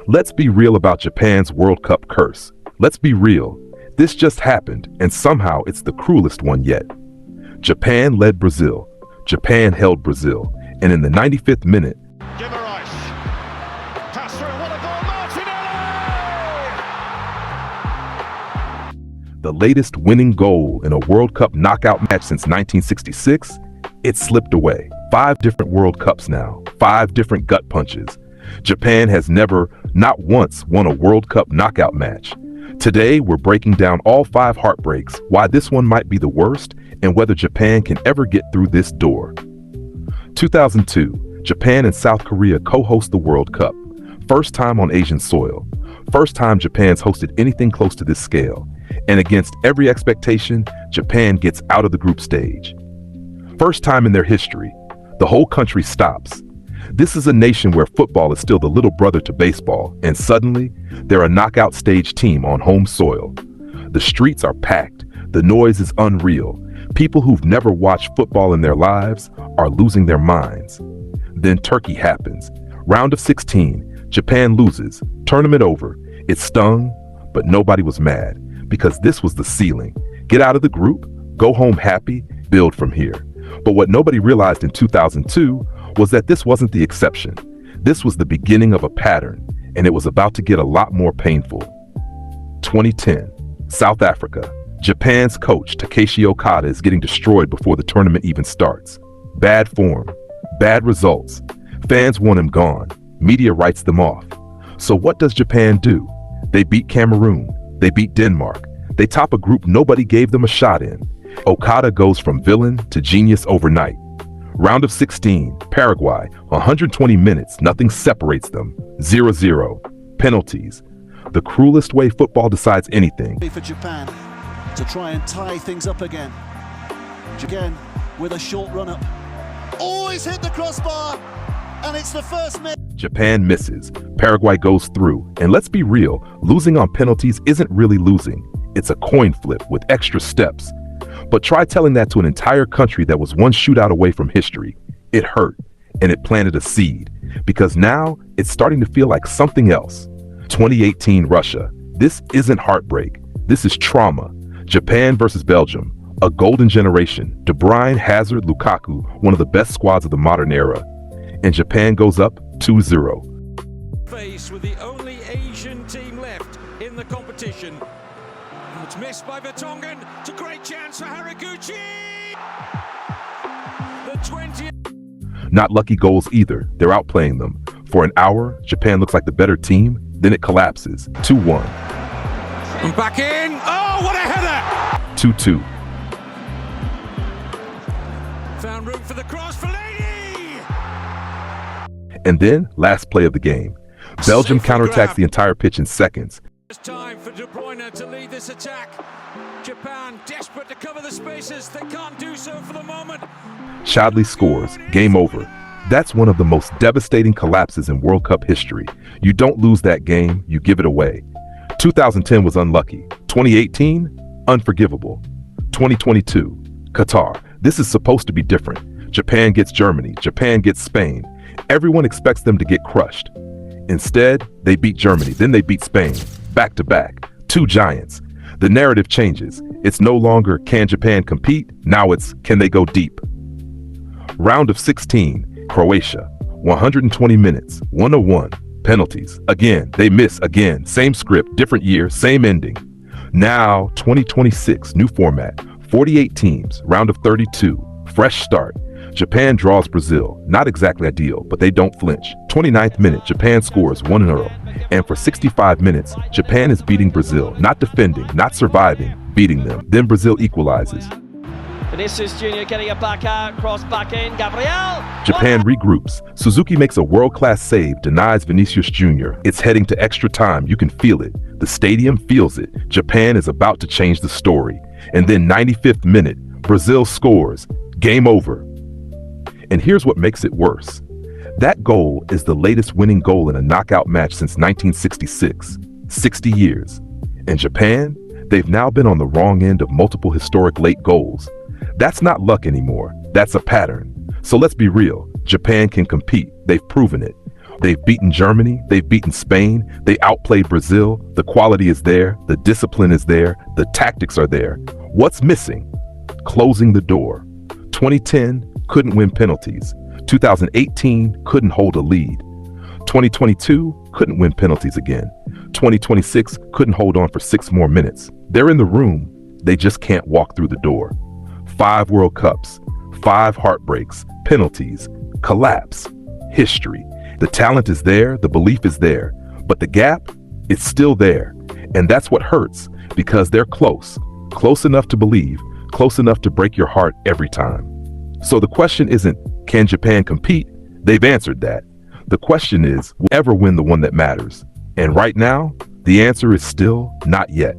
Let's be real about Japan's World Cup curse. Let's be real. This just happened, and somehow it's the cruelest one yet. Japan led Brazil. Japan held Brazil. And in the 95th minute, the latest winning goal in a World Cup knockout match since 1966, it slipped away. 5 different World Cups now, 5 different gut punches. Japan has never, not once, won a World Cup knockout match. Today, we're breaking down all 5 heartbreaks, why this one might be the worst, and whether Japan can ever get through this door. 2002, Japan and South Korea co-host the World Cup. First time on Asian soil. First time Japan's hosted anything close to this scale. And against every expectation, Japan gets out of the group stage. First time in their history, the whole country stops. This is a nation where football is still the little brother to baseball, and suddenly, they're a knockout stage team on home soil. The streets are packed, the noise is unreal. People who've never watched football in their lives are losing their minds. Then Turkey happens. Round of 16, Japan loses, tournament over. It stung, but nobody was mad, because this was the ceiling. Get out of the group, go home happy, build from here. But what nobody realized in 2002 was that this wasn't the exception. This was the beginning of a pattern, and it was about to get a lot more painful. 2010, South Africa. Japan's coach, Takeshi Okada, is getting destroyed before the tournament even starts. Bad form, bad results. Fans want him gone. Media writes them off. So what does Japan do? They beat Cameroon. They beat Denmark. They top a group nobody gave them a shot in. Okada goes from villain to genius overnight. Round of 16, Paraguay, 120 minutes, nothing separates them. 0-0. Penalties. The cruelest way football decides anything. For Japan to try and tie things up again. Again, with a short run-up. Always hit the crossbar, and it's the first miss. Japan misses. Paraguay goes through. And let's be real, losing on penalties isn't really losing. It's a coin flip with extra steps. But try telling that to an entire country that was one shootout away from history. It hurt, and it planted a seed, because now it's starting to feel like something else. 2018 Russia. This isn't heartbreak. This is trauma. Japan versus Belgium. A golden generation. De Bruyne, Hazard, Lukaku, one of the best squads of the modern era. And Japan goes up 2-0. Face with the only Asian team left in the competition. It's missed by Vertonghen. It's a great chance for Haraguchi. The 20th. Not lucky goals either. They're outplaying them. For an hour, Japan looks like the better team. Then it collapses. 2-1. And back in. Oh, what a header! 2-2. Found room for the cross for Lady. And then, last play of the game. Belgium counterattacks the entire pitch in seconds. It's time for De Bruyne to lead this attack. Japan desperate to cover the spaces. They can't do so for the moment. Chadli scores. Game over. That's one of the most devastating collapses in World Cup history. You don't lose that game, you give it away. 2010 was unlucky. 2018, unforgivable. 2022, Qatar. This is supposed to be different. Japan gets Germany. Japan gets Spain. Everyone expects them to get crushed. Instead, they beat Germany, then they beat Spain. Back to back. 2 giants. The narrative changes. It's no longer, can Japan compete? Now it's, can they go deep? Round of 16, Croatia. 120 minutes, 1-1. Penalties. Again, they miss again. Same script, different year, same ending. Now, 2026, new format. 48 teams, round of 32. Fresh start. Japan draws Brazil. Not exactly ideal, but they don't flinch. 29th minute, Japan scores 1-0. And for 65 minutes, Japan is beating Brazil. Not defending, not surviving, beating them. Then Brazil equalizes. Vinicius Jr. getting it back out, cross back in, Gabriel! Japan regroups. Suzuki makes a world-class save, denies Vinicius Jr. It's heading to extra time. You can feel it. The stadium feels it. Japan is about to change the story. And then 95th minute, Brazil scores. Game over. And here's what makes it worse. That goal is the latest winning goal in a knockout match since 1966. 60 years. And Japan, they've now been on the wrong end of multiple historic late goals. That's not luck anymore. That's a pattern. So let's be real. Japan can compete. They've proven it. They've beaten Germany, they've beaten Spain, they outplayed Brazil. The quality is there, the discipline is there, the tactics are there. What's missing? Closing the door. 2010 couldn't win penalties. 2018 couldn't hold a lead. 2022 couldn't win penalties again. 2026 couldn't hold on for 6 more minutes. They're in the room, they just can't walk through the door. 5 World Cups, 5 heartbreaks, penalties, collapse, history. The talent is there, the belief is there, but the gap, it's still there. And that's what hurts, because they're close enough to believe, close enough to break your heart every time. So the question isn't, can Japan compete? They've answered that. The question is, will they ever win the one that matters? And right now, the answer is still not yet.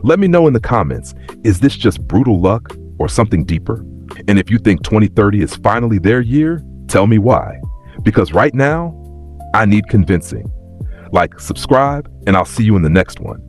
Let me know in the comments, is this just brutal luck or something deeper? And if you think 2030 is finally their year, tell me why. Because right now, I need convincing. Like, subscribe, and I'll see you in the next one.